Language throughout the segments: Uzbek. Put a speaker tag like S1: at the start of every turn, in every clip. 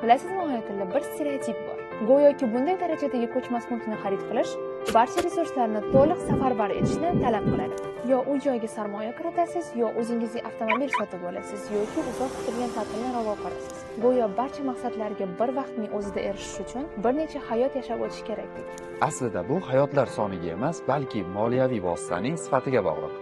S1: Bilasizmi, hayotda bir stereotip bor. Go'yoki bunday darajadagi ko'chmas mulkni xarid qilish barcha resurslarni to'liq safarbar etishni talab qiladi. Yo u joyga sarmoya kiritasiz, yo o'zingizga avtomobil sotib olasiz, yoki uzoq kutilgan ta'tilni ravo ko'rasiz. Go'yo barcha maqsadlarga bir vaqtning o'zida erishish uchun bir necha hayot yashab o'tish kerakdek.
S2: Aslida bu hayotlar soniga emas, balki moliyaviy vositaning sifatiga bog'liq.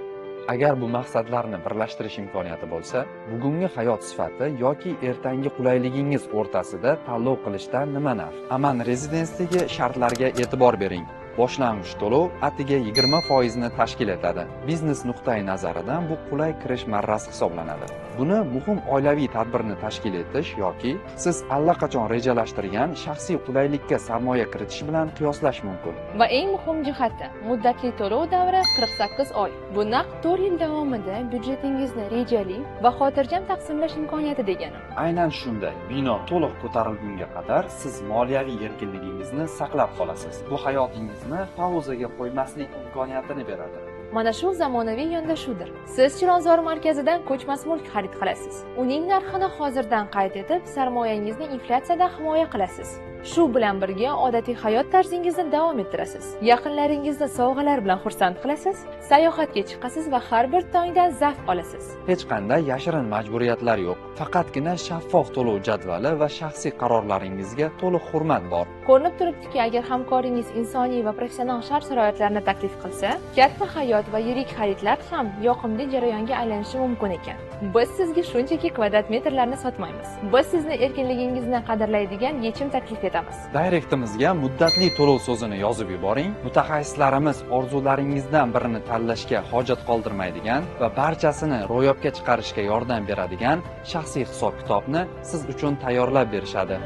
S2: Agar bu maqsadlarni birlashtirish imkoniyati bo'lsa, bugungi hayot sifati yoki ertangi qulayligingiz o'rtasida tanlov qilishdan nima naf? Aman Rezidensidagi shartlarga e'tibor bering. Boshlang'ich to'lov atiga 20% ni tashkil etadi. Biznes nuqtai nazaridan bu qulay kirish marrasi hisoblanadi. Buni muhim oilaviy tadbirni tashkil etish yoki siz allaqachon rejalashtirgan shaxsiy qulaylikka sarmoya kiritish bilan qiyoslash mumkin.
S1: Va eng muhim jihati, muddatli to'lov davri 48 oy. Bu naq 4 yil davomida byudjetingizni rejali va xotirjam taqsimlash imkoniyati degani.
S2: Aynan shunday. Bino to'liq ko'tarilgunga qadar siz moliyaviy erkinligingizni saqlab qolasiz. Bu hayotingizni pauzaga qo'ymaslik imkoniyatini beradi.
S1: Mana shu zamonaviy yondashuvdir. Siz Chilonzor markazidan ko'chmas mulk xarid qilasiz. Uning narxini hozirdan qayd etib, sarmoyangizni inflyatsiyadan himoya qilasiz. Shu bilan birga odatiy hayot tarzingizni davom ettirasiz. Yaqinlaringizni sovg'alar bilan xursand qilasiz, sayohatga chiqasiz va har bir tongdan zavq olasiz.
S2: Hech qanday yashirin majburiyatlar yo'q. Faqatgina shaffof to'lov jadvali va shaxsiy qarorlaringizga to'liq hurmat bor.
S1: Ko'rinib turibdiki, agar hamkoringiz insoniy va professional shart-sharoitlarni taklif qilsa, katta hayot va yirik xaridlar ham yoqimli jarayonga aylanishi mumkin ekan. Biz sizga shunchaki kvadrat metrlarni sotmaymiz. Biz sizni erkinligingizni qadrlaydigan yechim taklif etamiz.
S2: Direktimizga muddatli to'lov so'zini yozib yuboring. Mutaxassislarimiz orzularingizdan birini tanlashga hojat qoldirmaydigan va barchasini ro'yobga chiqarishga yordam beradigan shaxsiy hisob-kitobni siz uchun tayyorlab berishadi.